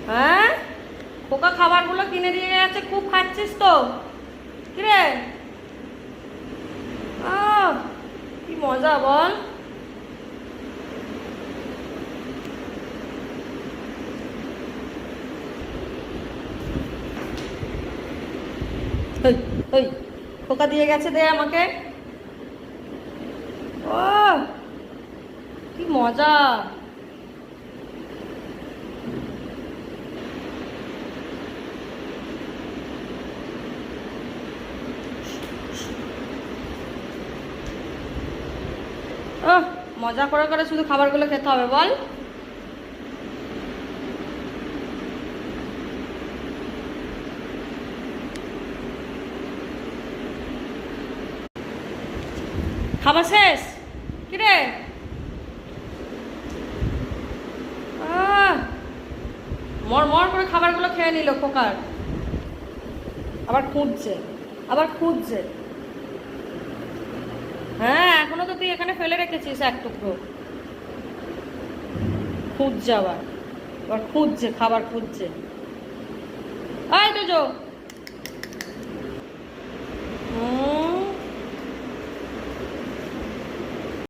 হ্যাঁ, খোকা খাবারগুলো কিনে দিয়ে গেছে, খুব খাচ্ছিস তো? কিরে, কি মজা বল। ওই খোকা দিয়ে গেছে, দে আমাকে। ও কি মজা। মজা করে করে শুধু খাবারগুলো খেতে হবে বল। খাবার শেষ? কিরে, মর মর করে খাবারগুলো খেয়ে নিল খোকার। আবার খুঁজছে, আবার খুঁজছে। হ্যাঁ, এখনো তো তুই এখানে ফেলে রেখেছিস এক টুকরো। খুঁজছে আবার, আবার খুঁজছে, খাবার খুঁজছে। আয় তো